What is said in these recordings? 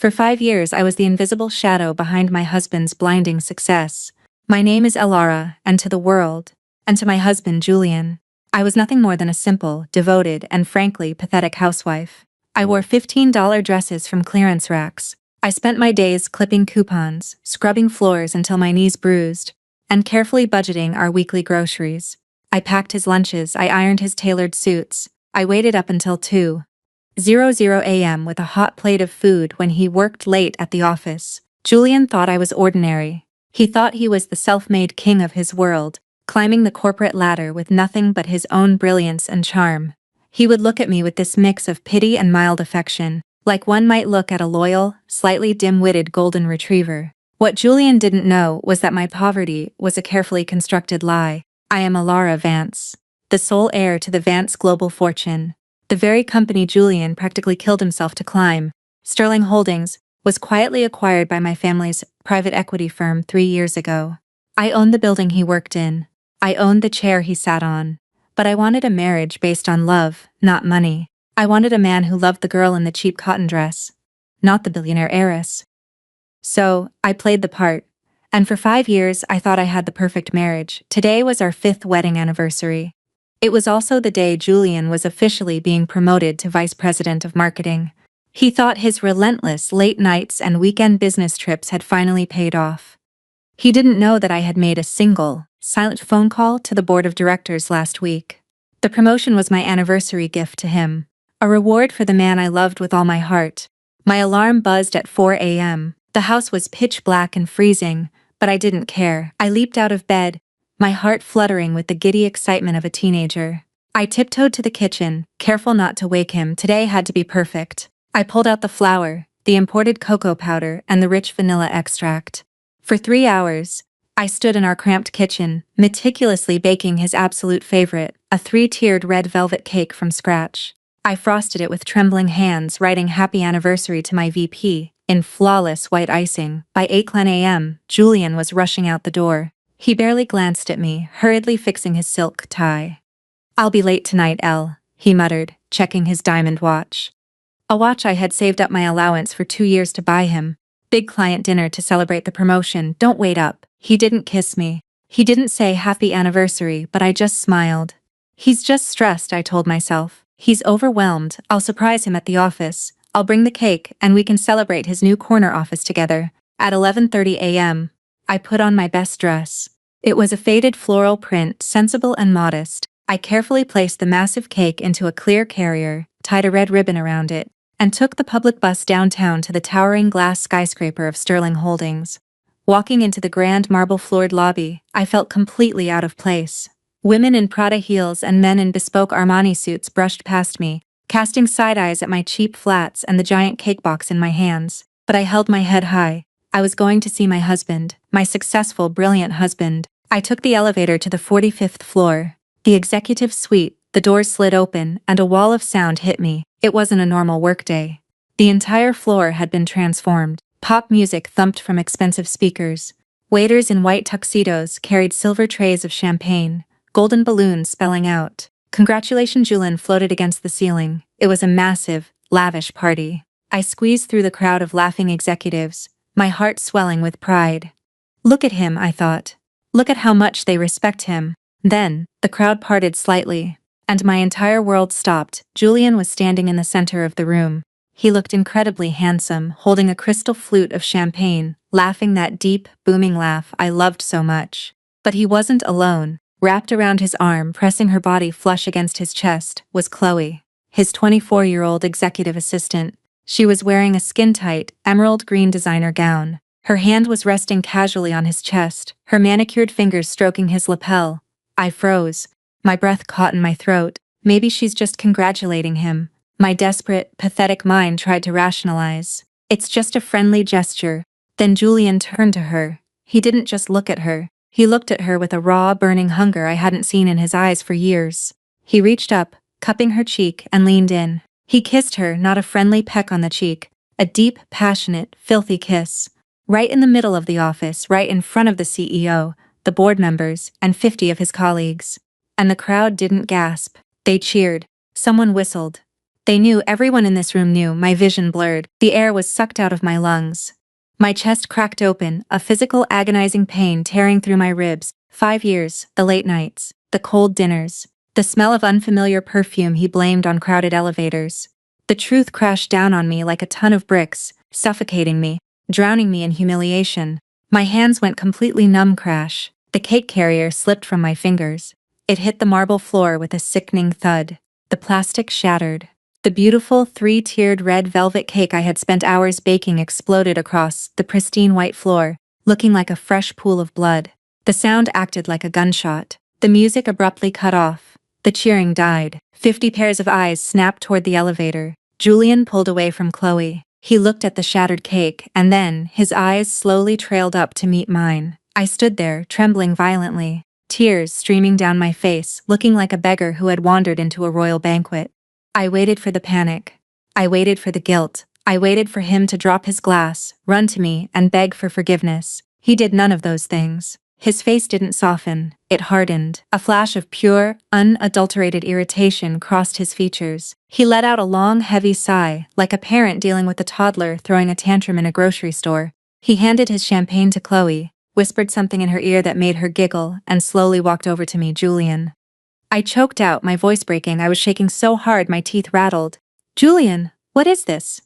For 5 years I was the invisible shadow behind my husband's blinding success. My name is Elara, and to the world, and to my husband Julian, I was nothing more than a simple, devoted, and frankly pathetic housewife. I wore $15 dresses from clearance racks. I spent my days clipping coupons, scrubbing floors until my knees bruised, and carefully budgeting our weekly groceries. I packed his lunches, I ironed his tailored suits. I waited up until 2:00 a.m. with a hot plate of food when he worked late at the office. Julian thought I was ordinary. He thought he was the self-made king of his world, climbing the corporate ladder with nothing but his own brilliance and charm. He would look at me with this mix of pity and mild affection, like one might look at a loyal, slightly dim-witted golden retriever. What Julian didn't know was that my poverty was a carefully constructed lie. I am Elara Vance, the sole heir to the Vance global fortune. The very company Julian practically killed himself to climb, Sterling Holdings, was quietly acquired by my family's private equity firm 3 years ago. I owned the building he worked in. I owned the chair he sat on. But I wanted a marriage based on love, not money. I wanted a man who loved the girl in the cheap cotton dress, not the billionaire heiress. So, I played the part. And for 5 years I thought I had the perfect marriage. Today was our 5th wedding anniversary. It was also the day Julian was officially being promoted to Vice President of Marketing. He thought his relentless late nights and weekend business trips had finally paid off. He didn't know that I had made a single, silent phone call to the board of directors last week. The promotion was my anniversary gift to him, a reward for the man I loved with all my heart. My alarm buzzed at 4 a.m. The house was pitch black and freezing, but I didn't care. I leaped out of bed, my heart fluttering with the giddy excitement of a teenager. I tiptoed to the kitchen, careful not to wake him. Today had to be perfect. I pulled out the flour, the imported cocoa powder, and the rich vanilla extract. For 3 hours, I stood in our cramped kitchen, meticulously baking his absolute favorite, a 3-tiered red velvet cake from scratch. I frosted it with trembling hands, writing happy anniversary to my VP, in flawless white icing. By 8:10 a.m., Julian was rushing out the door. He barely glanced at me, hurriedly fixing his silk tie. "I'll be late tonight, Elle," he muttered, checking his diamond watch. A watch I had saved up my allowance for 2 years to buy him. Big client dinner to celebrate the promotion. Don't wait up. He didn't kiss me. He didn't say happy anniversary, but I just smiled. He's just stressed, I told myself. He's overwhelmed. I'll surprise him at the office. I'll bring the cake, and we can celebrate his new corner office together. At 11:30 a.m., I put on my best dress. It was a faded floral print, sensible and modest. I carefully placed the massive cake into a clear carrier, tied a red ribbon around it, and took the public bus downtown to the towering glass skyscraper of Sterling Holdings. Walking into the grand marble-floored lobby, I felt completely out of place. Women in Prada heels and men in bespoke Armani suits brushed past me, casting side-eyes at my cheap flats and the giant cake box in my hands. But I held my head high. I was going to see my husband, my successful, brilliant husband. I took the elevator to the 45th floor. The executive suite, the doors slid open, and a wall of sound hit me. It wasn't a normal workday. The entire floor had been transformed. Pop music thumped from expensive speakers. Waiters in white tuxedos carried silver trays of champagne, golden balloons spelling out "Congratulations." Julian floated against the ceiling. It was a massive, lavish party. I squeezed through the crowd of laughing executives, my heart swelling with pride. Look at him, I thought. Look at how much they respect him. Then, the crowd parted slightly, and my entire world stopped. Julian was standing in the center of the room. He looked incredibly handsome, holding a crystal flute of champagne, laughing that deep, booming laugh I loved so much. But he wasn't alone. Wrapped around his arm, pressing her body flush against his chest, was Chloe, his 24-year-old executive assistant. She was wearing a skin-tight, emerald green designer gown. Her hand was resting casually on his chest, her manicured fingers stroking his lapel. I froze. My breath caught in my throat. Maybe she's just congratulating him. My desperate, pathetic mind tried to rationalize. It's just a friendly gesture. Then Julian turned to her. He didn't just look at her. He looked at her with a raw, burning hunger I hadn't seen in his eyes for years. He reached up, cupping her cheek, and leaned in. He kissed her, not a friendly peck on the cheek, a deep, passionate, filthy kiss. Right in the middle of the office, right in front of the CEO, the board members, and 50 of his colleagues. And the crowd didn't gasp. They cheered. Someone whistled. They knew, everyone in this room knew, my vision blurred. The air was sucked out of my lungs. My chest cracked open, a physical agonizing pain tearing through my ribs. 5 years, the late nights, the cold dinners, the smell of unfamiliar perfume he blamed on crowded elevators. The truth crashed down on me like a ton of bricks, suffocating me, drowning me in humiliation. My hands went completely numb. Crash. The cake carrier slipped from my fingers. It hit the marble floor with a sickening thud. The plastic shattered. The beautiful 3-tiered red velvet cake I had spent hours baking exploded across the pristine white floor, looking like a fresh pool of blood. The sound acted like a gunshot. The music abruptly cut off. The cheering died. 50 pairs of eyes snapped toward the elevator. Julian pulled away from Chloe. He looked at the shattered cake, and then his eyes slowly trailed up to meet mine. I stood there, trembling violently, tears streaming down my face, looking like a beggar who had wandered into a royal banquet. I waited for the panic. I waited for the guilt. I waited for him to drop his glass, run to me, and beg for forgiveness. He did none of those things. His face didn't soften, it hardened. A flash of pure, unadulterated irritation crossed his features. He let out a long, heavy sigh, like a parent dealing with a toddler throwing a tantrum in a grocery store. He handed his champagne to Chloe, whispered something in her ear that made her giggle, and slowly walked over to me. Julian. I choked out, my voice breaking. I was shaking so hard my teeth rattled. Julian, what is this?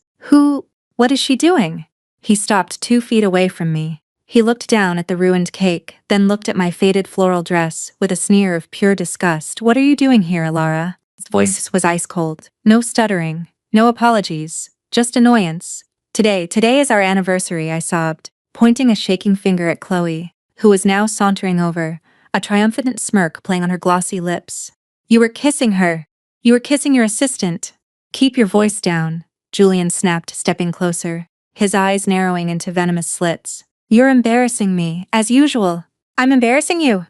What is she doing? He stopped 2 feet away from me. He looked down at the ruined cake, then looked at my faded floral dress with a sneer of pure disgust. What are you doing here, Alara? His voice was ice cold. No stuttering, no apologies, just annoyance. Today is our anniversary, I sobbed, pointing a shaking finger at Chloe, who was now sauntering over, a triumphant smirk playing on her glossy lips. You were kissing her. You were kissing your assistant. Keep your voice down, Julian snapped, stepping closer, his eyes narrowing into venomous slits. You're embarrassing me, as usual. I'm embarrassing you?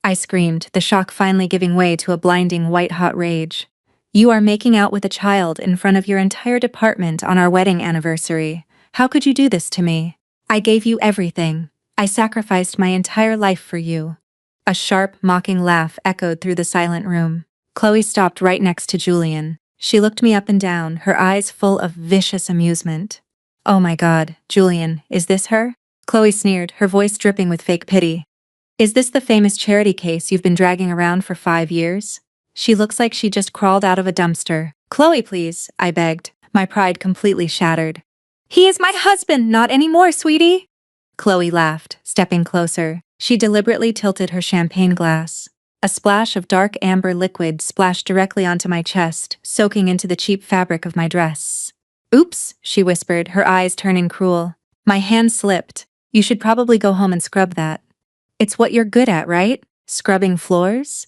I screamed, the shock finally giving way to a blinding white-hot rage. You are making out with a child in front of your entire department on our wedding anniversary. How could you do this to me? I gave you everything. I sacrificed my entire life for you. A sharp, mocking laugh echoed through the silent room. Chloe stopped right next to Julian. She looked me up and down, her eyes full of vicious amusement. Oh my God, Julian, is this her? Chloe sneered, her voice dripping with fake pity. Is this the famous charity case you've been dragging around for 5 years? She looks like she just crawled out of a dumpster. Chloe, please, I begged, my pride completely shattered. He is my husband, not anymore, sweetie. Chloe laughed, stepping closer. She deliberately tilted her champagne glass. A splash of dark amber liquid splashed directly onto my chest, soaking into the cheap fabric of my dress. Oops, she whispered, her eyes turning cruel. My hand slipped. You should probably go home and scrub that. It's what you're good at, right? Scrubbing floors?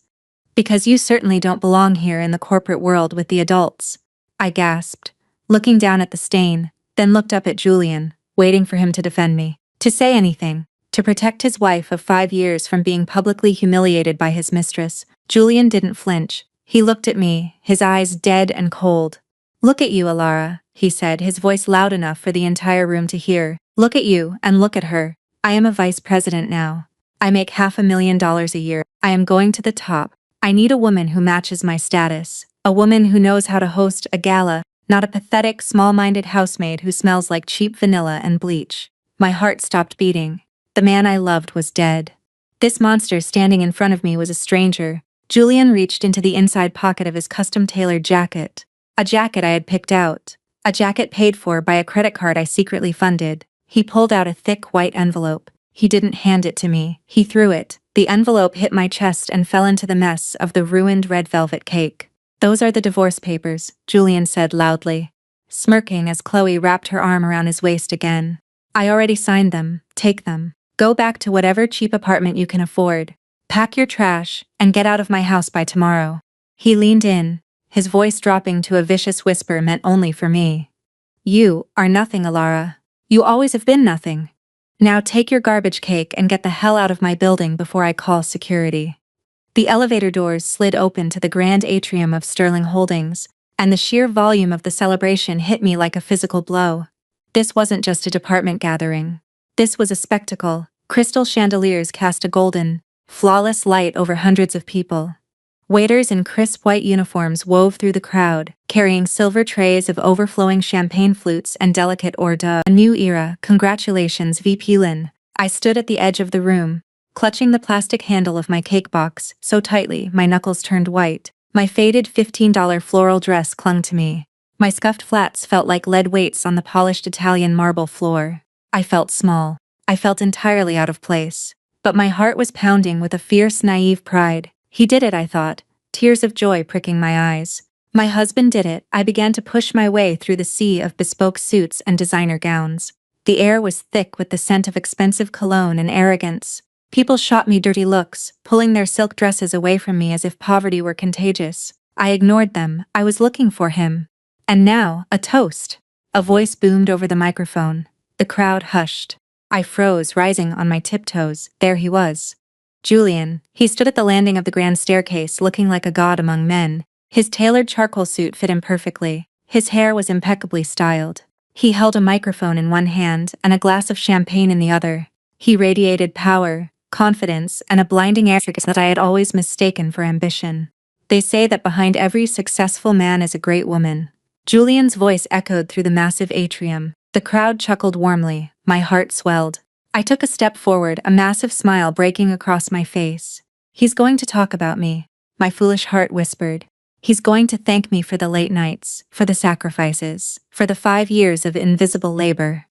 Because you certainly don't belong here in the corporate world with the adults. I gasped, looking down at the stain, then looked up at Julian, waiting for him to defend me, to say anything, to protect his wife of 5 years from being publicly humiliated by his mistress. Julian didn't flinch. He looked at me, his eyes dead and cold. Look at you, Alara, he said, his voice loud enough for the entire room to hear. Look at you, and look at her. I am a vice president now. I make $500,000 a year. I am going to the top. I need a woman who matches my status. A woman who knows how to host a gala, not a pathetic, small-minded housemaid who smells like cheap vanilla and bleach. My heart stopped beating. The man I loved was dead. This monster standing in front of me was a stranger. Julian reached into the inside pocket of his custom-tailored jacket. A jacket I had picked out. A jacket paid for by a credit card I secretly funded. He pulled out a thick white envelope. He didn't hand it to me. He threw it. The envelope hit my chest and fell into the mess of the ruined red velvet cake. Those are the divorce papers, Julian said loudly, smirking as Chloe wrapped her arm around his waist again. I already signed them. Take them. Go back to whatever cheap apartment you can afford. Pack your trash and get out of my house by tomorrow. He leaned in, his voice dropping to a vicious whisper meant only for me. You are nothing, Alara. You always have been nothing. Now take your garbage cake and get the hell out of my building before I call security. The elevator doors slid open to the grand atrium of Sterling Holdings, and the sheer volume of the celebration hit me like a physical blow. This wasn't just a department gathering. This was a spectacle. Crystal chandeliers cast a golden, flawless light over hundreds of people. Waiters in crisp white uniforms wove through the crowd, carrying silver trays of overflowing champagne flutes and delicate hors d'oeuvres. A new era, congratulations VP Lin. I stood at the edge of the room, clutching the plastic handle of my cake box so tightly my knuckles turned white. My faded $15 floral dress clung to me. My scuffed flats felt like lead weights on the polished Italian marble floor. I felt small. I felt entirely out of place. But my heart was pounding with a fierce, naive pride. He did it, I thought, tears of joy pricking my eyes. My husband did it. I began to push my way through the sea of bespoke suits and designer gowns. The air was thick with the scent of expensive cologne and arrogance. People shot me dirty looks, pulling their silk dresses away from me as if poverty were contagious. I ignored them. I was looking for him. And now, a toast. A voice boomed over the microphone. The crowd hushed. I froze, rising on my tiptoes. There he was. Julian. He stood at the landing of the grand staircase looking like a god among men. His tailored charcoal suit fit him perfectly. His hair was impeccably styled. He held a microphone in one hand and a glass of champagne in the other. He radiated power, confidence, and a blinding arrogance that I had always mistaken for ambition. They say that behind every successful man is a great woman. Julian's voice echoed through the massive atrium. The crowd chuckled warmly. My heart swelled. I took a step forward, a massive smile breaking across my face. He's going to talk about me, my foolish heart whispered. He's going to thank me for the late nights, for the sacrifices, for the 5 years of invisible labor.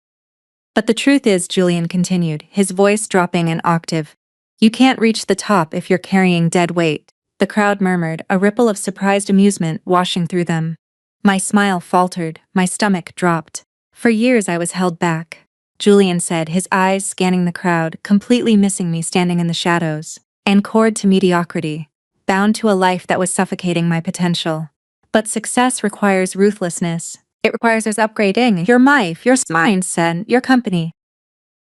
But the truth is, Julian continued, his voice dropping an octave, you can't reach the top if you're carrying dead weight. The crowd murmured, a ripple of surprised amusement washing through them. My smile faltered, my stomach dropped. For years I was held back, Julian said, his eyes scanning the crowd, completely missing me standing in the shadows. Anchored to mediocrity, bound to a life that was suffocating my potential. But success requires ruthlessness. It requires us upgrading your life, your mindset, your company.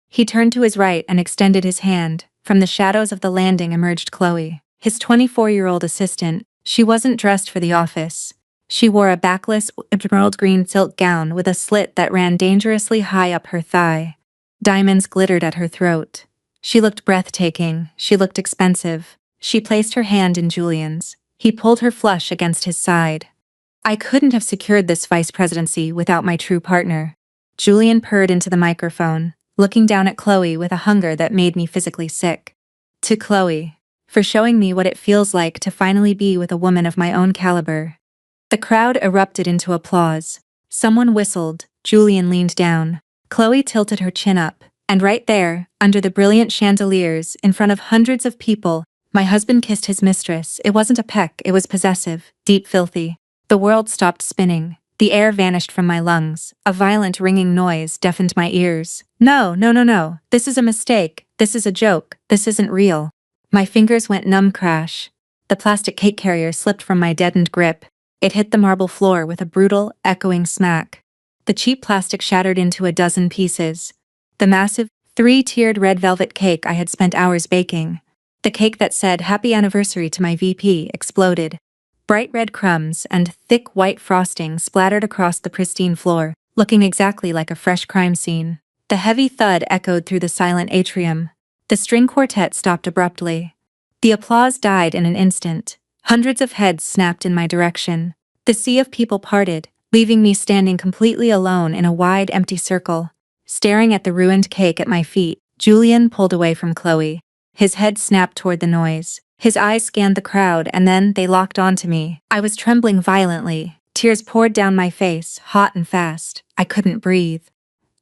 He turned to his right and extended his hand. From the shadows of the landing emerged Chloe, his 24-year-old assistant. She wasn't dressed for the office. She wore a backless, emerald green silk gown with a slit that ran dangerously high up her thigh. Diamonds glittered at her throat. She looked breathtaking. She looked expensive. She placed her hand in Julian's. He pulled her flush against his side. I couldn't have secured this vice presidency without my true partner. Julian purred into the microphone, looking down at Chloe with a hunger that made me physically sick. To Chloe, for showing me what it feels like to finally be with a woman of my own caliber. The crowd erupted into applause. Someone whistled. Julian leaned down. Chloe tilted her chin up, and right there, under the brilliant chandeliers, in front of hundreds of people, my husband kissed his mistress. It wasn't a peck, it was possessive, deep, filthy. The world stopped spinning. The air vanished from my lungs. A violent ringing noise deafened my ears. No, no, no, no. This is a mistake. This is a joke. This isn't real. My fingers went numb. Crash. The plastic cake carrier slipped from my deadened grip. It hit the marble floor with a brutal, echoing smack. The cheap plastic shattered into a dozen pieces. The massive, 3-tiered red velvet cake I had spent hours baking, the cake that said "Happy Anniversary" to my VP, exploded. Bright red crumbs and thick white frosting splattered across the pristine floor, looking exactly like a fresh crime scene. The heavy thud echoed through the silent atrium. The string quartet stopped abruptly. The applause died in an instant. Hundreds of heads snapped in my direction. The sea of people parted, leaving me standing completely alone in a wide, empty circle. Staring at the ruined cake at my feet, Julian pulled away from Chloe. His head snapped toward the noise. His eyes scanned the crowd and then they locked onto me. I was trembling violently. Tears poured down my face, hot and fast. I couldn't breathe.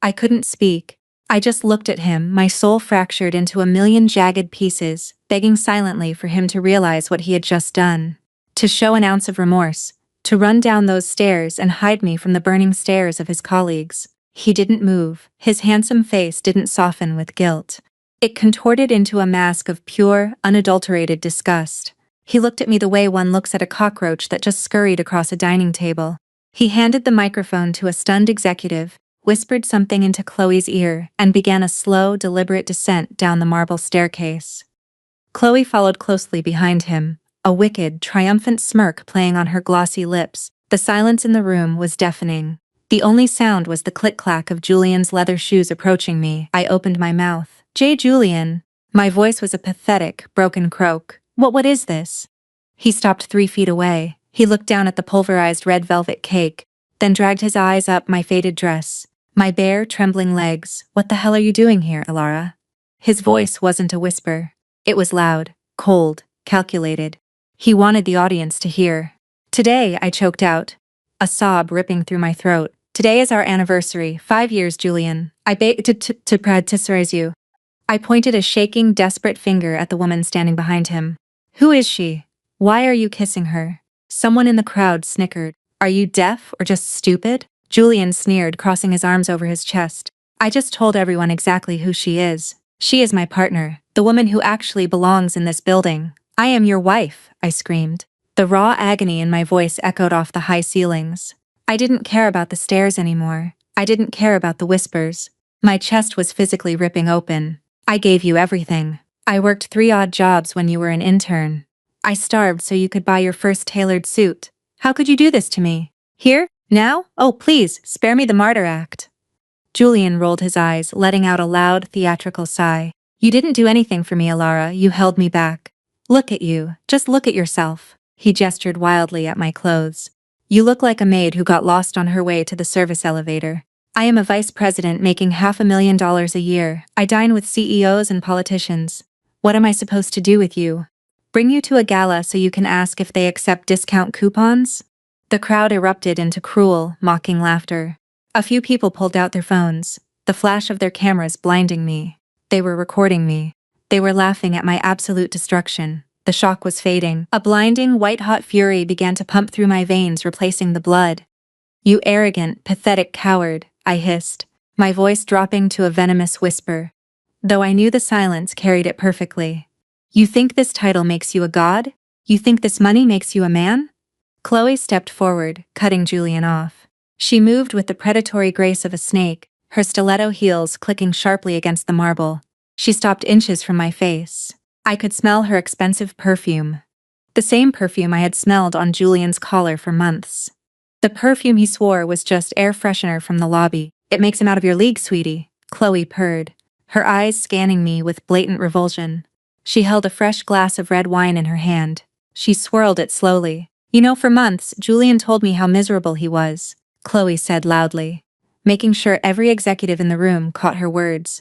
I couldn't speak. I just looked at him, my soul fractured into a million jagged pieces, begging silently for him to realize what he had just done. To show an ounce of remorse. To run down those stairs and hide me from the burning stares of his colleagues. He didn't move. His handsome face didn't soften with guilt. It contorted into a mask of pure, unadulterated disgust. He looked at me the way one looks at a cockroach that just scurried across a dining table. He handed the microphone to a stunned executive, whispered something into Chloe's ear, and began a slow, deliberate descent down the marble staircase. Chloe followed closely behind him, a wicked, triumphant smirk playing on her glossy lips. The silence in the room was deafening. The only sound was the click-clack of Julian's leather shoes approaching me. I opened my mouth. "J. Julian." My voice was a pathetic, broken croak. What is this?" He stopped 3 feet away. He looked down at the pulverized red velvet cake, then dragged his eyes up my faded dress, my bare, trembling legs. What the hell are you doing here, Elara? His voice wasn't a whisper. It was loud, cold, calculated. He wanted the audience to hear. Today, I choked out, a sob ripping through my throat. Today is our anniversary, 5 years, Julian. I beg to patronize you. I pointed a shaking, desperate finger at the woman standing behind him. Who is she? Why are you kissing her? Someone in the crowd snickered. Are you deaf or just stupid? Julian sneered, crossing his arms over his chest. I just told everyone exactly who she is. She is my partner, the woman who actually belongs in this building. I am your wife, I screamed. The raw agony in my voice echoed off the high ceilings. I didn't care about the stares anymore. I didn't care about the whispers. My chest was physically ripping open. I gave you everything. I worked 3 odd jobs when you were an intern. I starved so you could buy your first tailored suit. How could you do this to me? Here? Now? Oh, please, spare me the martyr act. Julian rolled his eyes, letting out a loud, theatrical sigh. You didn't do anything for me, Elara. You held me back. Look at you. Just look at yourself. He gestured wildly at my clothes. You look like a maid who got lost on her way to the service elevator. I am a vice president making $500,000 a year. I dine with CEOs and politicians. What am I supposed to do with you? Bring you to a gala so you can ask if they accept discount coupons? The crowd erupted into cruel, mocking laughter. A few people pulled out their phones, the flash of their cameras blinding me. They were recording me. They were laughing at my absolute destruction. The shock was fading. A blinding, white-hot fury began to pump through my veins, replacing the blood. You arrogant, pathetic coward, I hissed, my voice dropping to a venomous whisper, though I knew the silence carried it perfectly. You think this title makes you a god? You think this money makes you a man? Chloe stepped forward, cutting Julian off. She moved with the predatory grace of a snake, her stiletto heels clicking sharply against the marble. She stopped inches from my face. I could smell her expensive perfume. The same perfume I had smelled on Julian's collar for months. The perfume he swore was just air freshener from the lobby. It makes him out of your league, sweetie, Chloe purred, her eyes scanning me with blatant revulsion. She held a fresh glass of red wine in her hand. She swirled it slowly. You know, for months, Julian told me how miserable he was, Chloe said loudly, making sure every executive in the room caught her words.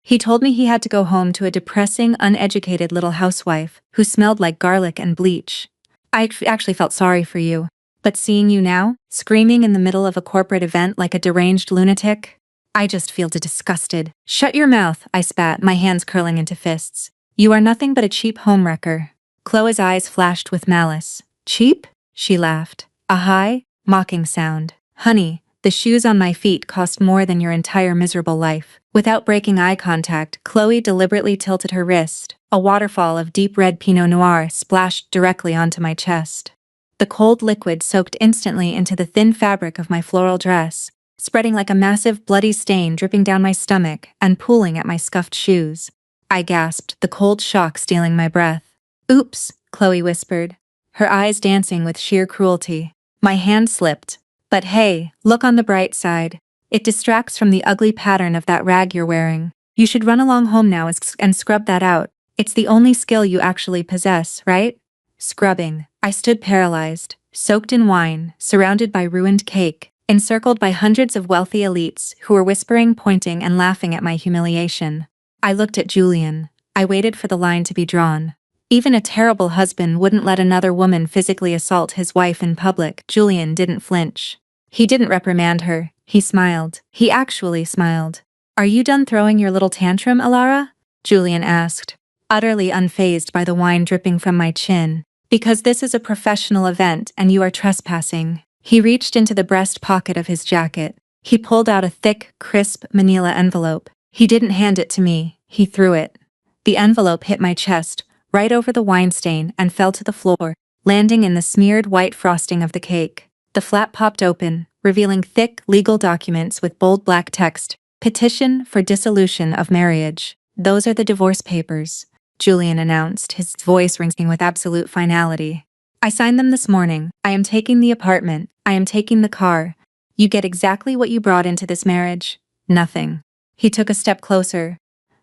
He told me he had to go home to a depressing, uneducated little housewife who smelled like garlic and bleach. I actually felt sorry for you. But seeing you now, screaming in the middle of a corporate event like a deranged lunatic, I just feel disgusted. Shut your mouth, I spat, my hands curling into fists. You are nothing but a cheap homewrecker. Chloe's eyes flashed with malice. Cheap? She laughed. A high, mocking sound. Honey, the shoes on my feet cost more than your entire miserable life. Without breaking eye contact, Chloe deliberately tilted her wrist. A waterfall of deep red Pinot Noir splashed directly onto my chest. The cold liquid soaked instantly into the thin fabric of my floral dress, spreading like a massive bloody stain dripping down my stomach and pooling at my scuffed shoes. I gasped, the cold shock stealing my breath. Oops, Chloe whispered, her eyes dancing with sheer cruelty. My hand slipped. But hey, look on the bright side. It distracts from the ugly pattern of that rag you're wearing. You should run along home now and scrub that out. It's the only skill you actually possess, right? Scrubbing. I stood paralyzed, soaked in wine, surrounded by ruined cake, encircled by hundreds of wealthy elites who were whispering, pointing, and laughing at my humiliation. I looked at Julian. I waited for the line to be drawn. Even a terrible husband wouldn't let another woman physically assault his wife in public. Julian didn't flinch. He didn't reprimand her. He smiled. He actually smiled. Are you done throwing your little tantrum, Elara? Julian asked, utterly unfazed by the wine dripping from my chin. Because this is a professional event and you are trespassing. He reached into the breast pocket of his jacket. He pulled out a thick, crisp manila envelope. He didn't hand it to me. He threw it. The envelope hit my chest, right over the wine stain, and fell to the floor, landing in the smeared white frosting of the cake. The flap popped open, revealing thick legal documents with bold black text. Petition for dissolution of marriage. Those are the divorce papers, Julian announced, his voice ringing with absolute finality. I signed them this morning. I am taking the apartment. I am taking the car. You get exactly what you brought into this marriage. Nothing. He took a step closer,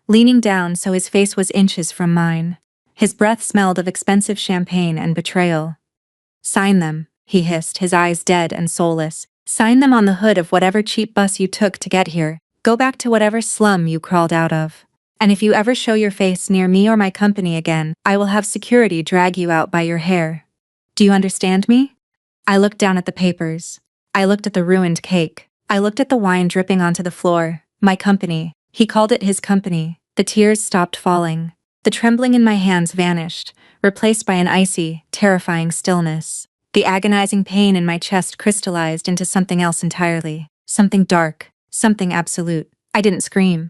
leaning down so his face was inches from mine. His breath smelled of expensive champagne and betrayal. "Sign them," he hissed, his eyes dead and soulless. "Sign them on the hood of whatever cheap bus you took to get here. Go back to whatever slum you crawled out of. And if you ever show your face near me or my company again, I will have security drag you out by your hair. Do you understand me?" I looked down at the papers. I looked at the ruined cake. I looked at the wine dripping onto the floor. My company. He called it his company. The tears stopped falling. The trembling in my hands vanished, replaced by an icy, terrifying stillness. The agonizing pain in my chest crystallized into something else entirely. Something dark. Something absolute. I didn't scream.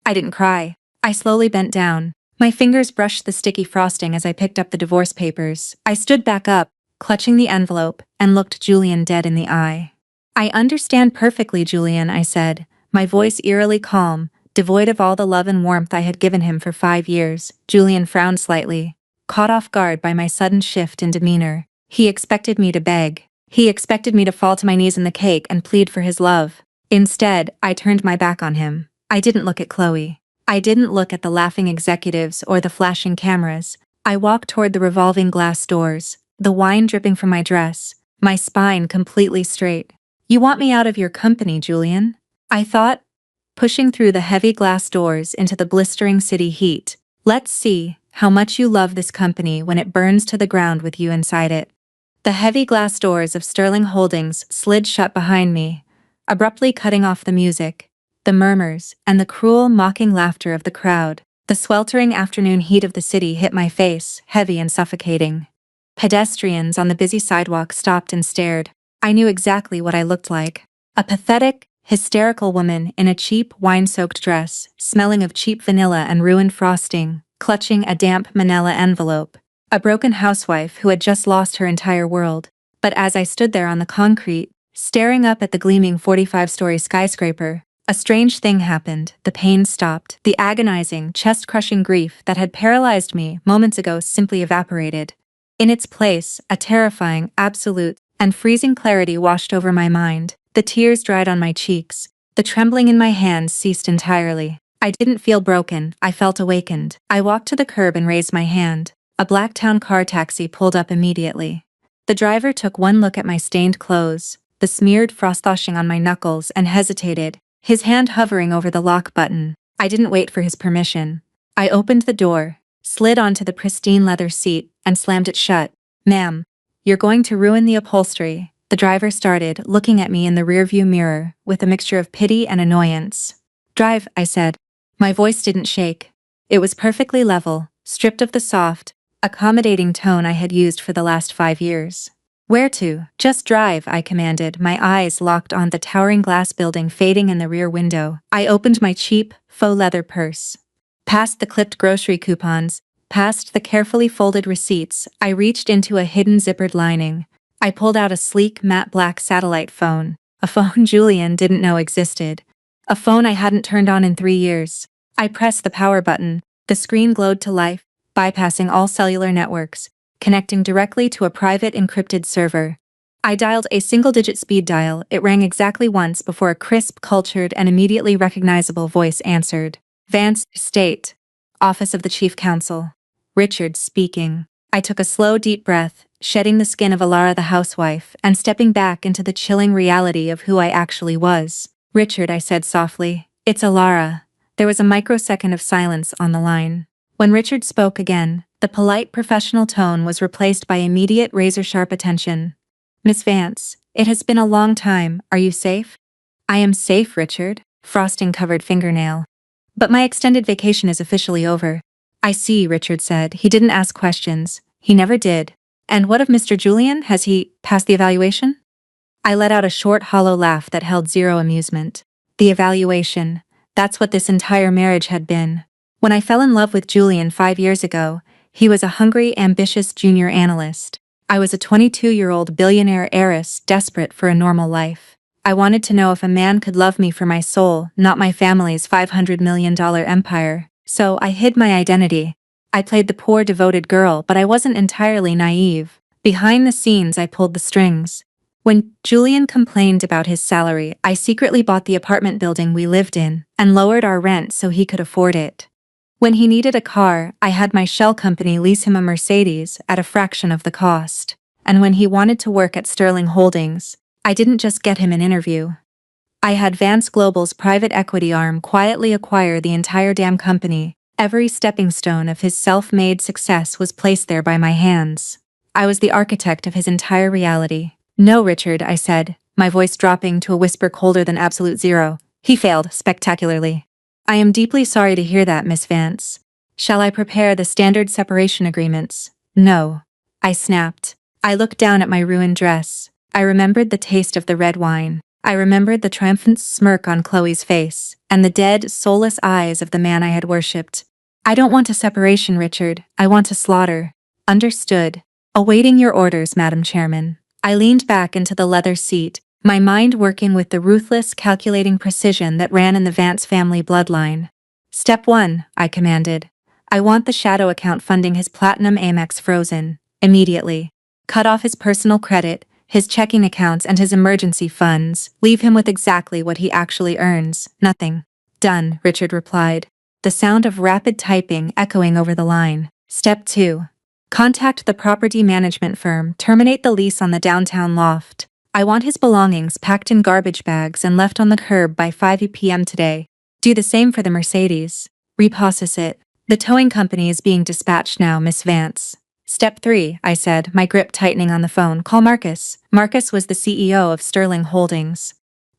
I didn't cry. I slowly bent down. My fingers brushed the sticky frosting as I picked up the divorce papers. I stood back up, clutching the envelope, and looked Julian dead in the eye. "I understand perfectly, Julian," I said, my voice eerily calm, devoid of all the love and warmth I had given him for 5 years. Julian frowned slightly, caught off guard by my sudden shift in demeanor. He expected me to beg. He expected me to fall to my knees in the cake and plead for his love. Instead, I turned my back on him. I didn't look at Chloe. I didn't look at the laughing executives or the flashing cameras. I walked toward the revolving glass doors, the wine dripping from my dress, my spine completely straight. "You want me out of your company, Julian?" I thought, pushing through the heavy glass doors into the blistering city heat. "Let's see how much you love this company when it burns to the ground with you inside it." The heavy glass doors of Sterling Holdings slid shut behind me, abruptly cutting off the music, the murmurs, and the cruel, mocking laughter of the crowd. The sweltering afternoon heat of the city hit my face, heavy and suffocating. Pedestrians on the busy sidewalk stopped and stared. I knew exactly what I looked like. A pathetic, hysterical woman in a cheap, wine-soaked dress, smelling of cheap vanilla and ruined frosting, clutching a damp manila envelope. A broken housewife who had just lost her entire world. But as I stood there on the concrete, staring up at the gleaming 45-story skyscraper, a strange thing happened. The pain stopped. The agonizing, chest-crushing grief that had paralyzed me moments ago simply evaporated. In its place, a terrifying, absolute, and freezing clarity washed over my mind. The tears dried on my cheeks. The trembling in my hands ceased entirely. I didn't feel broken, I felt awakened. I walked to the curb and raised my hand. A black town car taxi pulled up immediately. The driver took one look at my stained clothes, the smeared frostwashing on my knuckles, and hesitated, his hand hovering over the lock button. I didn't wait for his permission. I opened the door, slid onto the pristine leather seat, and slammed it shut. "Ma'am, you're going to ruin the upholstery," the driver started, looking at me in the rearview mirror, with a mixture of pity and annoyance. "Drive," I said. My voice didn't shake. It was perfectly level, stripped of the soft, accommodating tone I had used for the last 5 years. "Where to?" "Just drive," I commanded, my eyes locked on the towering glass building fading in the rear window. I opened my cheap, faux leather purse. Past the clipped grocery coupons, past the carefully folded receipts, I reached into a hidden zippered lining. I pulled out a sleek, matte black satellite phone, a phone Julian didn't know existed. A phone I hadn't turned on in 3 years. I pressed the power button. The screen glowed to life, bypassing all cellular networks, connecting directly to a private encrypted server. I dialed a single-digit speed dial. It rang exactly once before a crisp, cultured, and immediately recognizable voice answered. "Vance, State. Office of the Chief Counsel. Richard speaking." I took a slow, deep breath, shedding the skin of Alara the housewife, and stepping back into the chilling reality of who I actually was. "Richard," I said softly, "it's Alara." There was a microsecond of silence on the line. When Richard spoke again, the polite professional tone was replaced by immediate razor-sharp attention. "Miss Vance, it has been a long time. Are you safe?" "I am safe, Richard." Frosting-covered fingernail. "But my extended vacation is officially over." "I see," Richard said. He didn't ask questions. He never did. "And what of Mr. Julian? Has he passed the evaluation?" I let out a short, hollow laugh that held zero amusement. The evaluation. That's what this entire marriage had been. When I fell in love with Julian 5 years ago, he was a hungry, ambitious junior analyst. I was a 22-year-old billionaire heiress desperate for a normal life. I wanted to know if a man could love me for my soul, not my family's $500 million empire. So I hid my identity. I played the poor, devoted girl, but I wasn't entirely naive. Behind the scenes, I pulled the strings. When Julian complained about his salary, I secretly bought the apartment building we lived in and lowered our rent so he could afford it. When he needed a car, I had my shell company lease him a Mercedes at a fraction of the cost. And when he wanted to work at Sterling Holdings, I didn't just get him an interview. I had Vance Global's private equity arm quietly acquire the entire damn company. Every stepping stone of his self-made success was placed there by my hands. I was the architect of his entire reality. No, Richard, I said, my voice dropping to a whisper colder than absolute zero. He failed spectacularly. I am deeply sorry to hear that, Miss Vance. Shall I prepare the standard separation agreements? No. I snapped. I looked down at my ruined dress. I remembered the taste of the red wine. I remembered the triumphant smirk on Chloe's face, and the dead, soulless eyes of the man I had worshipped. I don't want a separation, Richard. I want a slaughter. Understood. Awaiting your orders, Madam Chairman. I leaned back into the leather seat, my mind working with the ruthless, calculating precision that ran in the Vance family bloodline. Step 1, I commanded. I want the shadow account funding his Platinum Amex frozen, immediately. Cut off his personal credit, his checking accounts and his emergency funds, leave him with exactly what he actually earns, nothing. Done, Richard replied, the sound of rapid typing echoing over the line. Step 2. Contact the property management firm, terminate the lease on the downtown loft. I want his belongings packed in garbage bags and left on the curb by 5 p.m. today. Do the same for the Mercedes. Repossess it. The towing company is being dispatched now, Miss Vance. Step 3, I said, my grip tightening on the phone. Call Marcus. Marcus was the CEO of Sterling Holdings.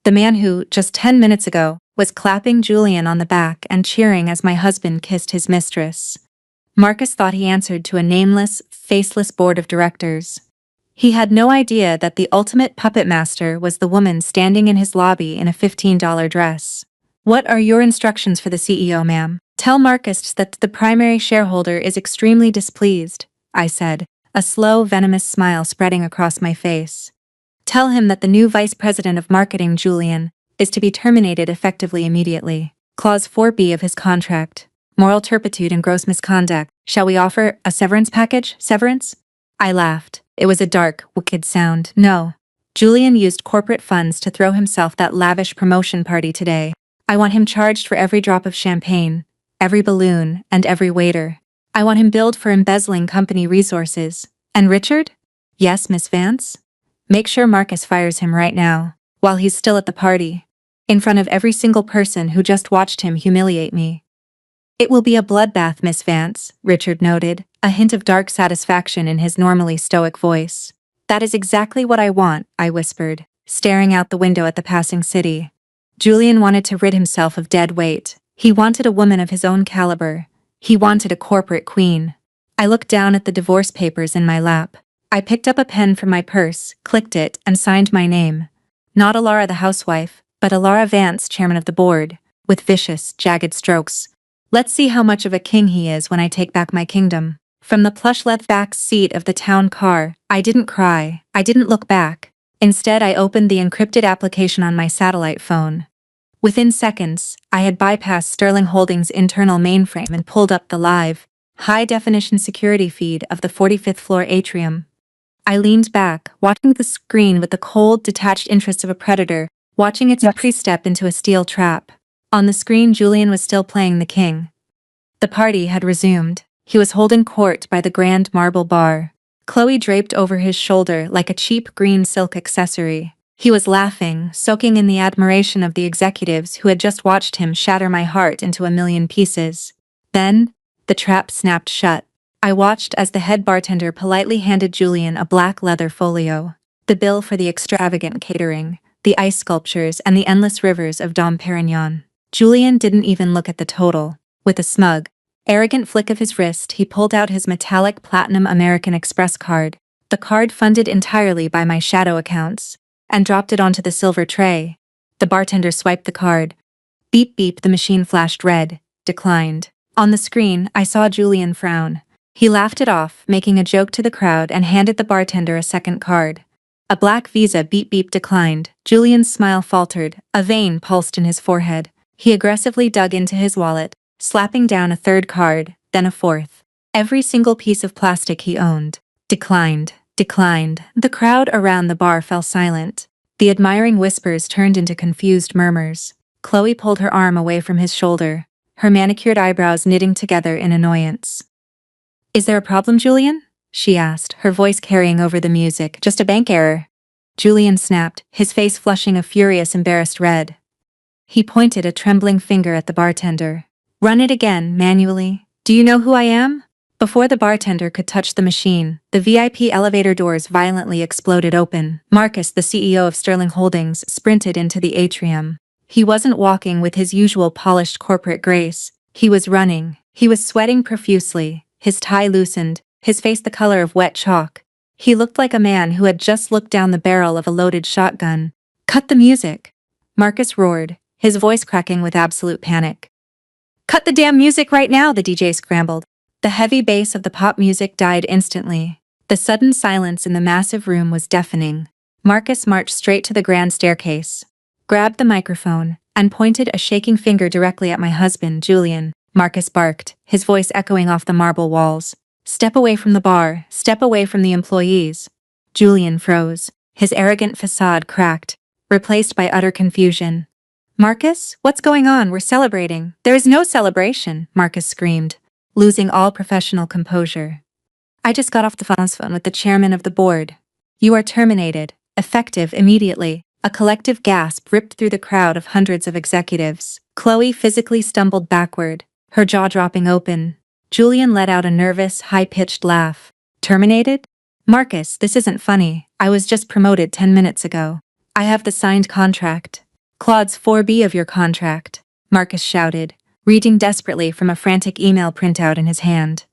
The man who, just 10 minutes ago, was clapping Julian on the back and cheering as my husband kissed his mistress. Marcus thought he answered to a nameless, faceless board of directors. He had no idea that the ultimate puppet master was the woman standing in his lobby in a $15 dress. What are your instructions for the CEO, ma'am? Tell Marcus that the primary shareholder is extremely displeased, I said, a slow, venomous smile spreading across my face. Tell him that the new vice president of marketing, Julian, is to be terminated effectively immediately. Clause 4B of his contract. Moral turpitude and gross misconduct. Shall we offer a severance package? Severance? I laughed. It was a dark, wicked sound. No. Julian used corporate funds to throw himself that lavish promotion party today. I want him charged for every drop of champagne, every balloon, and every waiter. I want him billed for embezzling company resources. And Richard? Yes, Miss Vance? Make sure Marcus fires him right now, while he's still at the party, in front of every single person who just watched him humiliate me. It will be a bloodbath, Miss Vance, Richard noted, a hint of dark satisfaction in his normally stoic voice. That is exactly what I want, I whispered, staring out the window at the passing city. Julian wanted to rid himself of dead weight. He wanted a woman of his own caliber. He wanted a corporate queen. I looked down at the divorce papers in my lap. I picked up a pen from my purse, clicked it, and signed my name. Not Alara the housewife, but Alara Vance, chairman of the board, with vicious, jagged strokes. Let's see how much of a king he is when I take back my kingdom. From the plush leather-back seat of the town car, I didn't cry. I didn't look back. Instead, I opened the encrypted application on my satellite phone. Within seconds, I had bypassed Sterling Holdings' internal mainframe and pulled up the live, high-definition security feed of the 45th floor atrium. I leaned back, watching the screen with the cold, detached interest of a predator, watching its pre-step into a steel trap. On the screen, Julian was still playing the king. The party had resumed. He was holding court by the grand marble bar. Chloe draped over his shoulder like a cheap green silk accessory. He was laughing, soaking in the admiration of the executives who had just watched him shatter my heart into a million pieces. Then, the trap snapped shut. I watched as the head bartender politely handed Julian a black leather folio. The bill for the extravagant catering, the ice sculptures, and the endless rivers of Dom Perignon. Julian didn't even look at the total. With a smug, arrogant flick of his wrist, he pulled out his metallic platinum American Express card, the card funded entirely by my shadow accounts, and dropped it onto the silver tray. The bartender swiped the card. Beep beep, the machine flashed red. Declined. On the screen, I saw Julian frown. He laughed it off, making a joke to the crowd, and handed the bartender a second card. A black Visa. Beep beep, declined. Julian's smile faltered. A vein pulsed in his forehead. He aggressively dug into his wallet, slapping down a third card, then a fourth. Every single piece of plastic he owned. Declined. Declined. The crowd around the bar fell silent. The admiring whispers turned into confused murmurs. Chloe pulled her arm away from his shoulder. her manicured eyebrows knitting together in annoyance. "Is there a problem, Julian?" she asked, her voice carrying over the music. "Just a bank error." Julian snapped, his face flushing a furious, embarrassed red. He pointed a trembling finger at the bartender. "Run it again, manually. Do you know who I am?" Before the bartender could touch the machine, the VIP elevator doors violently exploded open. Marcus, the CEO of Sterling Holdings, sprinted into the atrium. He wasn't walking with his usual polished corporate grace. He was running. He was sweating profusely, his tie loosened, his face the color of wet chalk. He looked like a man who had just looked down the barrel of a loaded shotgun. "Cut the music!" Marcus roared, his voice cracking with absolute panic. "Cut the damn music right now!" the DJ scrambled. The heavy bass of the pop music died instantly. The sudden silence in the massive room was deafening. Marcus marched straight to the grand staircase, grabbed the microphone, and pointed a shaking finger directly at my husband, Julian. Marcus barked, his voice echoing off the marble walls. "Step away from the bar, step away from the employees." Julian froze, his arrogant facade cracked, replaced by utter confusion. "Marcus, what's going on? We're celebrating." "There is no celebration," Marcus screamed, losing all professional composure. "I just got off the phone with the chairman of the board. You are terminated, effective immediately." A collective gasp ripped through the crowd of hundreds of executives. Chloe physically stumbled backward, her jaw dropping open. Julian let out a nervous, high-pitched laugh. "Terminated? Marcus, this isn't funny. I was just promoted 10 minutes ago. I have the signed contract." "Clause 4B of your contract," Marcus shouted, reading desperately from a frantic email printout in his hand.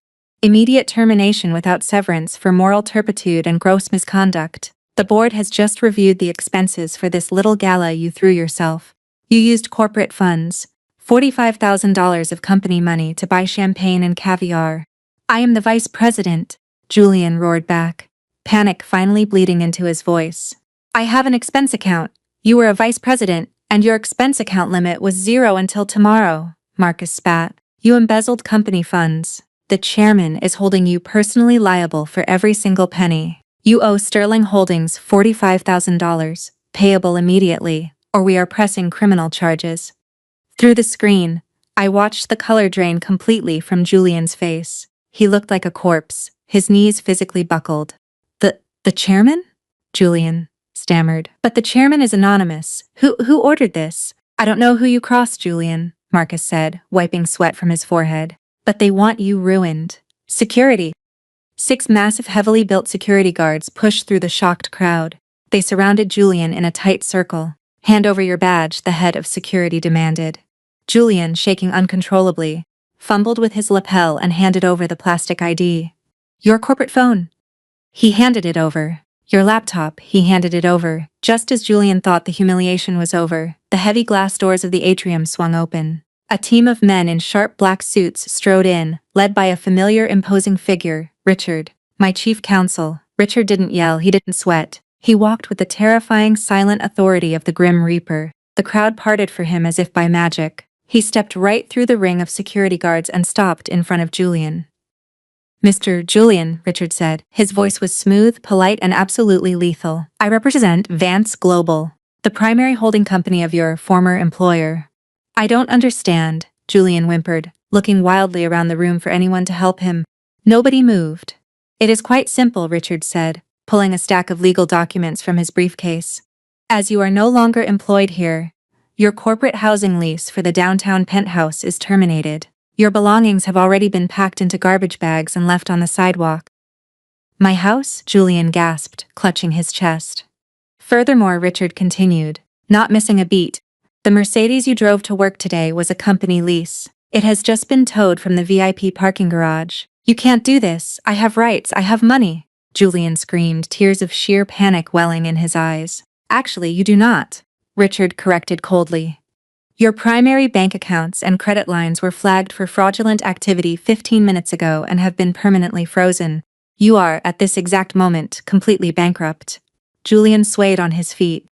"Immediate termination without severance for moral turpitude and gross misconduct. The board has just reviewed the expenses for this little gala you threw yourself. You used corporate funds, $45,000 of company money to buy champagne and caviar." "I am the vice president," Julian roared back, panic finally bleeding into his voice. "I have an expense account. You were a vice president, and your expense account limit was 0 until tomorrow," Marcus spat. "You embezzled company funds. The chairman is holding you personally liable for every single penny. You owe Sterling Holdings $45,000, payable immediately, or we are pressing criminal charges." Through the screen, I watched the color drain completely from Julian's face. He looked like a corpse, his knees physically buckled. The chairman?" Julian stammered. "But the chairman is anonymous. Who ordered this?" "I don't know who you crossed, Julian," Marcus said, wiping sweat from his forehead. "But they want you ruined." "Security." 6 massive heavily built security guards pushed through the shocked crowd. They surrounded Julian in a tight circle. "Hand over your badge," the head of security demanded. Julian, shaking uncontrollably, fumbled with his lapel and handed over the plastic ID. "Your corporate phone." He handed it over. "Your laptop." He handed it over. Just as Julian thought the humiliation was over, the heavy glass doors of the atrium swung open. A team of men in sharp black suits strode in, led by a familiar imposing figure, Richard. "My chief counsel." Richard didn't yell, he didn't sweat. He walked with the terrifying silent authority of the Grim Reaper. The crowd parted for him as if by magic. He stepped right through the ring of security guards and stopped in front of Julian. "Mr. Julian," Richard said. His voice was smooth, polite, and absolutely lethal. "I represent Vance Global, the primary holding company of your former employer." "I don't understand," Julian whimpered, looking wildly around the room for anyone to help him. Nobody moved. "It is quite simple," Richard said, pulling a stack of legal documents from his briefcase. "As you are no longer employed here, your corporate housing lease for the downtown penthouse is terminated. Your belongings have already been packed into garbage bags and left on the sidewalk." "My house?" Julian gasped, clutching his chest. "Furthermore," Richard continued, not missing a beat, "the Mercedes you drove to work today was a company lease. It has just been towed from the VIP parking garage. You can't do this. I have rights. I have money." Julian screamed, tears of sheer panic welling in his eyes. "Actually, you do not," Richard corrected coldly. "Your primary bank accounts and credit lines were flagged for fraudulent activity 15 minutes ago and have been permanently frozen. You are, at this exact moment, completely bankrupt." Julian swayed on his feet.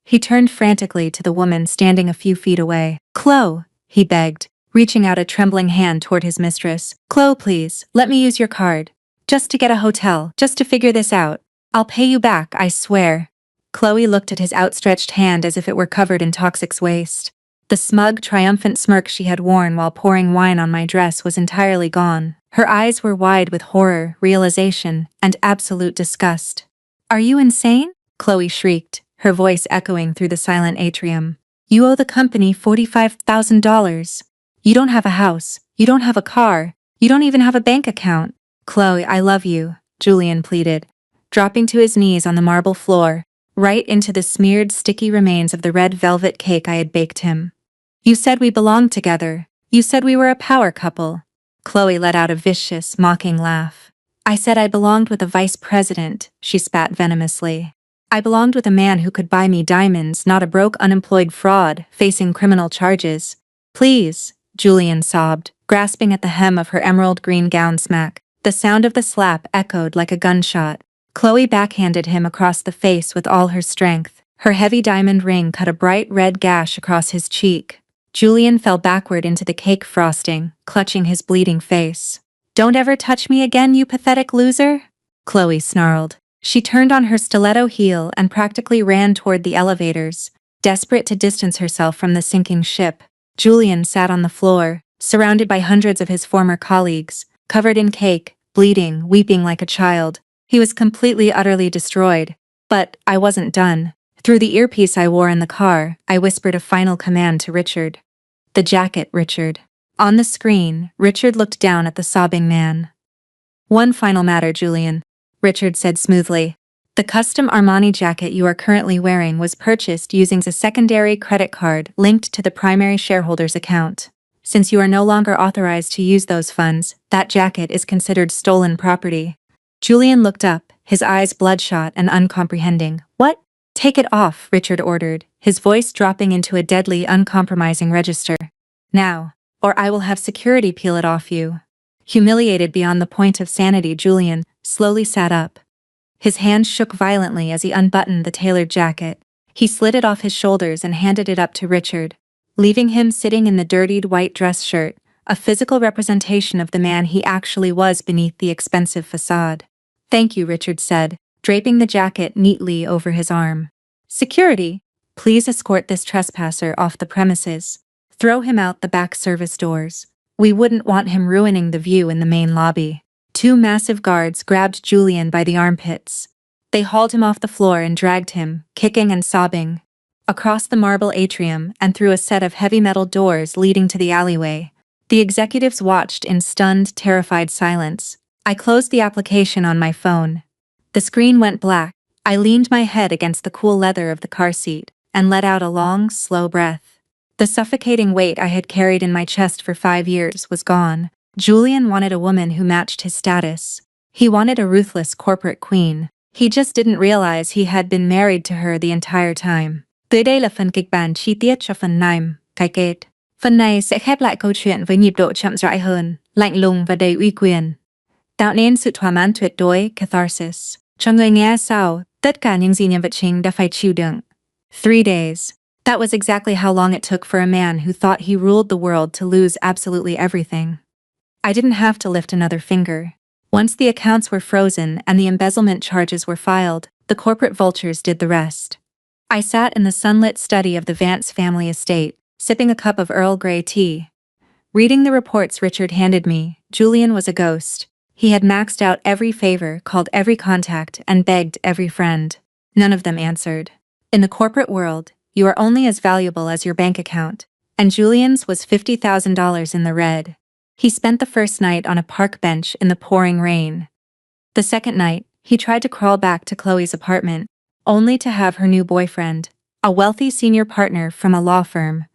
He turned frantically to the woman standing a few feet away. "Chloe," he begged, reaching out a trembling hand toward his mistress. "Chloe, please, let me use your card. Just to get a hotel, just to figure this out. I'll pay you back, I swear." Chloe looked at his outstretched hand as if it were covered in toxic waste. The smug, triumphant smirk she had worn while pouring wine on my dress was entirely gone. Her eyes were wide with horror, realization, and absolute disgust. "Are you insane?" Chloe shrieked, her voice echoing through the silent atrium. "You owe the company $45,000. You don't have a house, you don't have a car, you don't even have a bank account." "Chloe, I love you," Julian pleaded, dropping to his knees on the marble floor, right into the smeared, sticky remains of the red velvet cake I had baked him. "You said we belonged together. You said we were a power couple." Chloe let out a vicious, mocking laugh. "I said I belonged with a vice president," she spat venomously. "I belonged with a man who could buy me diamonds, not a broke, unemployed fraud, facing criminal charges." "Please," Julian sobbed, grasping at the hem of her emerald green gown smack. The sound of the slap echoed like a gunshot. Chloe backhanded him across the face with all her strength. Her heavy diamond ring cut a bright red gash across his cheek. Julian fell backward into the cake frosting, clutching his bleeding face. "Don't ever touch me again, you pathetic loser," Chloe snarled. She turned on her stiletto heel and practically ran toward the elevators, desperate to distance herself from the sinking ship. Julian sat on the floor, surrounded by hundreds of his former colleagues, covered in cake, bleeding, weeping like a child. He was completely, utterly destroyed. But I wasn't done. Through the earpiece I wore in the car, I whispered a final command to Richard. "The jacket, Richard." On the screen, Richard looked down at the sobbing man. "One final matter, Julian," Richard said smoothly. "The custom Armani jacket you are currently wearing was purchased using a secondary credit card linked to the primary shareholder's account. Since you are no longer authorized to use those funds, that jacket is considered stolen property." Julian looked up, his eyes bloodshot and uncomprehending. "What?" "Take it off," Richard ordered, his voice dropping into a deadly, uncompromising register. "Now, or I will have security peel it off you." Humiliated beyond the point of sanity, Julian slowly sat up. His hands shook violently as he unbuttoned the tailored jacket. He slid it off his shoulders and handed it up to Richard, leaving him sitting in the dirtied white dress shirt, a physical representation of the man he actually was beneath the expensive facade. "Thank you," Richard said, draping the jacket neatly over his arm. "Security, please escort this trespasser off the premises. Throw him out the back service doors. We wouldn't want him ruining the view in the main lobby." Two massive guards grabbed Julian by the armpits. They hauled him off the floor and dragged him, kicking and sobbing, across the marble atrium and through a set of heavy metal doors leading to the alleyway. The executives watched in stunned, terrified silence. I closed the application on my phone. The screen went black. I leaned my head against the cool leather of the car seat and let out a long, slow breath. The suffocating weight I had carried in my chest for 5 years was gone. Julian wanted a woman who matched his status. He wanted a ruthless corporate queen. He just didn't realize he had been married to her the entire time. Tới đây là phần kịch bản chi tiết cho phần 9, cái kết. Phần này sẽ khép lại câu chuyện với nhịp độ chậm rãi hơn, lạnh lùng và đầy uy quyền, tạo nên sự thỏa mãn tuyệt đối, catharsis, cho người nghe sau tất cả những gì nhân vật chính đã phải chịu đựng. 3 days. That was exactly how long it took for a man who thought he ruled the world to lose absolutely everything. I didn't have to lift another finger. Once the accounts were frozen and the embezzlement charges were filed, the corporate vultures did the rest. I sat in the sunlit study of the Vance family estate, sipping a cup of Earl Grey tea. Reading the reports Richard handed me, Julian was a ghost. He had maxed out every favor, called every contact, and begged every friend. None of them answered. In the corporate world, you are only as valuable as your bank account, and Julian's was $50,000 in the red. He spent the first night on a park bench in the pouring rain. The second night, he tried to crawl back to Chloe's apartment, only to have her new boyfriend, a wealthy senior partner from a law firm,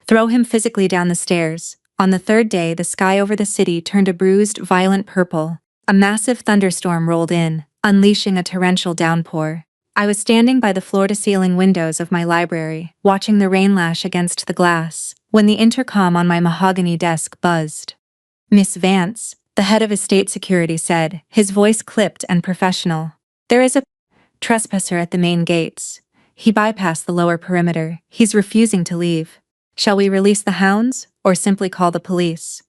throw him physically down the stairs. On the third day, the sky over the city turned a bruised, violent purple. A massive thunderstorm rolled in, unleashing a torrential downpour. I was standing by the floor-to-ceiling windows of my library, watching the rain lash against the glass, when the intercom on my mahogany desk buzzed. "Miss Vance," the head of estate security said, his voice clipped and professional. "There is a trespasser at the main gates. He bypassed the lower perimeter. He's refusing to leave. Shall we release the hounds, or simply call the police?"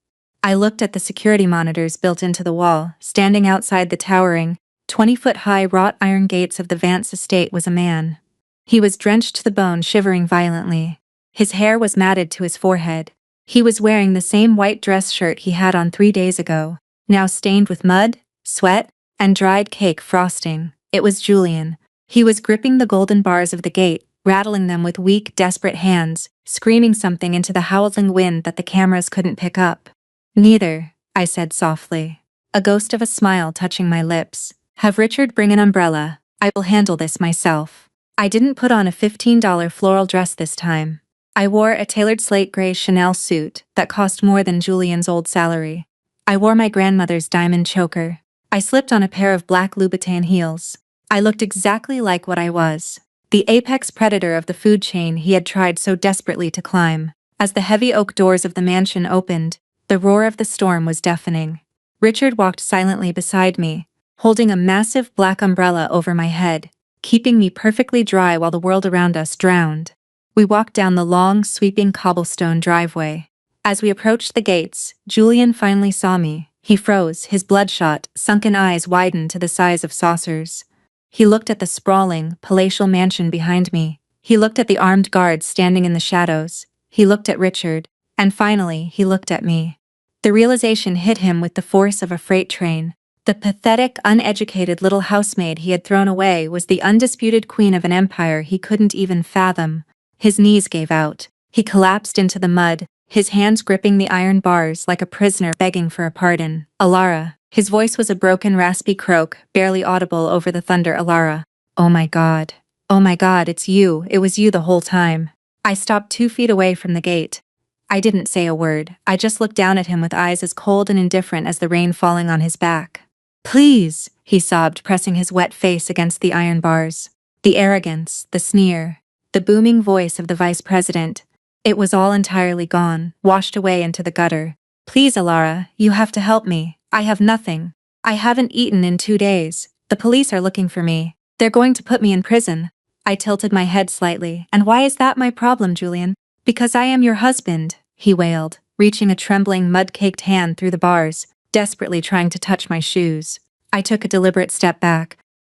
I looked at the security monitors built into the wall. Standing outside the towering, 20-foot-high wrought iron gates of the Vance estate was a man. He was drenched to the bone, shivering violently. His hair was matted to his forehead. He was wearing the same white dress shirt he had on 3 days ago, now stained with mud, sweat, and dried cake frosting. It was Julian. He was gripping the golden bars of the gate, rattling them with weak, desperate hands, screaming something into the howling wind that the cameras couldn't pick up. "Neither," I said softly, a ghost of a smile touching my lips. "Have Richard bring an umbrella. I will handle this myself." I didn't put on a $15 floral dress this time. I wore a tailored slate gray Chanel suit that cost more than Julian's old salary. I wore my grandmother's diamond choker. I slipped on a pair of black Louboutin heels. I looked exactly like what I was, the apex predator of the food chain he had tried so desperately to climb. As the heavy oak doors of the mansion opened, the roar of the storm was deafening. Richard walked silently beside me, holding a massive black umbrella over my head, keeping me perfectly dry while the world around us drowned. We walked down the long, sweeping cobblestone driveway. As we approached the gates, Julian finally saw me. He froze, his bloodshot, sunken eyes widened to the size of saucers. He looked at the sprawling, palatial mansion behind me. He looked at the armed guards standing in the shadows. He looked at Richard. And finally, he looked at me. The realization hit him with the force of a freight train. The pathetic, uneducated little housemaid he had thrown away was the undisputed queen of an empire he couldn't even fathom. His knees gave out. He collapsed into the mud, his hands gripping the iron bars like a prisoner begging for a pardon. "Alara." His voice was a broken, raspy croak, barely audible over the thunder. "Alara. Oh my God. Oh my God, it's you. It was you the whole time." I stopped 2 feet away from the gate. I didn't say a word. I just looked down at him with eyes as cold and indifferent as the rain falling on his back. "Please," he sobbed, pressing his wet face against the iron bars. The arrogance, the sneer, the booming voice of the vice president. It was all entirely gone, washed away into the gutter. "Please, Alara, you have to help me. I have nothing. I haven't eaten in 2 days. The police are looking for me. They're going to put me in prison." I tilted my head slightly. "And why is that my problem, Julian?" "Because I am your husband," he wailed, reaching a trembling, mud-caked hand through the bars, desperately trying to touch my shoes. I took a deliberate step back.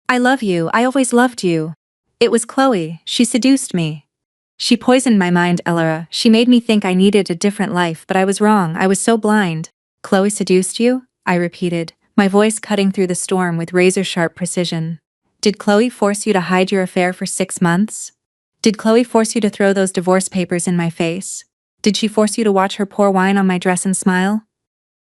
"I love you. I always loved you. It was Chloe. She seduced me. She poisoned my mind, Alara. She made me think I needed a different life, but I was wrong. I was so blind." "Chloe seduced you?" I repeated, my voice cutting through the storm with razor-sharp precision. "Did Chloe force you to hide your affair for 6 months? Did Chloe force you to throw those divorce papers in my face? Did she force you to watch her pour wine on my dress and smile?"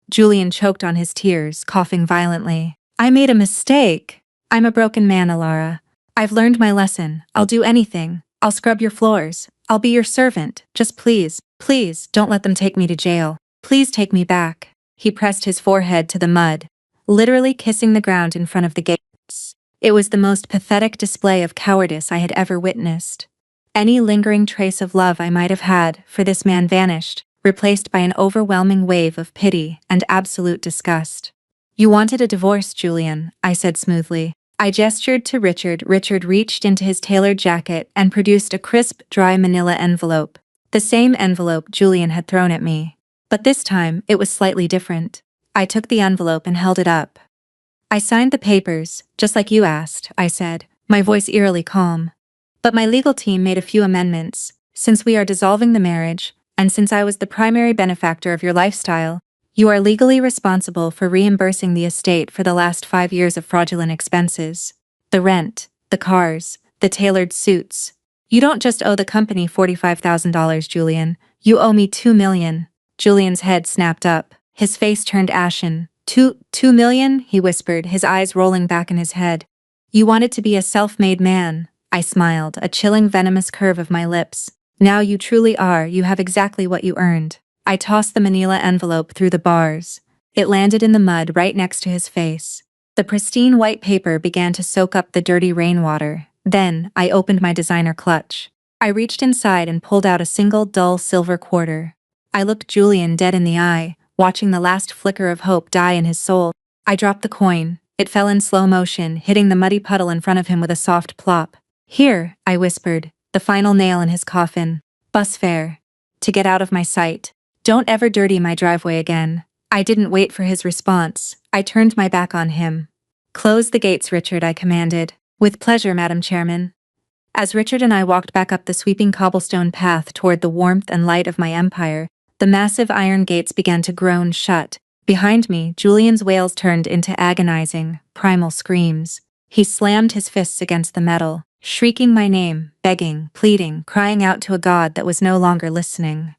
Julian choked on his tears, coughing violently. "I made a mistake. I'm a broken man, Alara. I've learned my lesson. I'll do anything. I'll scrub your floors. I'll be your servant. Just please, please, don't let them take me to jail. Please take me back." He pressed his forehead to the mud, literally kissing the ground in front of the gates. It was the most pathetic display of cowardice I had ever witnessed. Any lingering trace of love I might have had for this man vanished, replaced by an overwhelming wave of pity and absolute disgust. "You wanted a divorce, Julian," I said smoothly. I gestured to Richard. Richard reached into his tailored jacket and produced a crisp, dry manila envelope. The same envelope Julian had thrown at me. But this time, it was slightly different. I took the envelope and held it up. "I signed the papers, just like you asked," I said, my voice eerily calm. "But my legal team made a few amendments. Since we are dissolving the marriage, and since I was the primary benefactor of your lifestyle, you are legally responsible for reimbursing the estate for the last 5 years of fraudulent expenses. The rent, the cars, the tailored suits. You don't just owe the company $45,000, Julian. You owe me $2 million. Julian's head snapped up. His face turned ashen. $2 million? He whispered, his eyes rolling back in his head. "You wanted to be a self-made man," I smiled, a chilling venomous curve of my lips. "Now you truly are. You have exactly what you earned." I tossed the manila envelope through the bars. It landed in the mud right next to his face. The pristine white paper began to soak up the dirty rainwater. Then, I opened my designer clutch. I reached inside and pulled out a single dull silver quarter. I looked Julian dead in the eye, watching the last flicker of hope die in his soul. I dropped the coin. It fell in slow motion, hitting the muddy puddle in front of him with a soft plop. "Here," I whispered, the final nail in his coffin. "Bus fare. To get out of my sight. Don't ever dirty my driveway again." I didn't wait for his response. I turned my back on him. "Close the gates, Richard," I commanded. "With pleasure, Madam Chairman." As Richard and I walked back up the sweeping cobblestone path toward the warmth and light of my empire, the massive iron gates began to groan shut. Behind me, Julian's wails turned into agonizing, primal screams. He slammed his fists against the metal, shrieking my name, begging, pleading, crying out to a god that was no longer listening.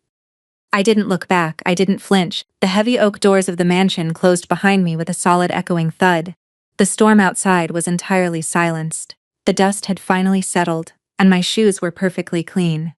I didn't look back, I didn't flinch. The heavy oak doors of the mansion closed behind me with a solid echoing thud. The storm outside was entirely silenced. The dust had finally settled, and my shoes were perfectly clean.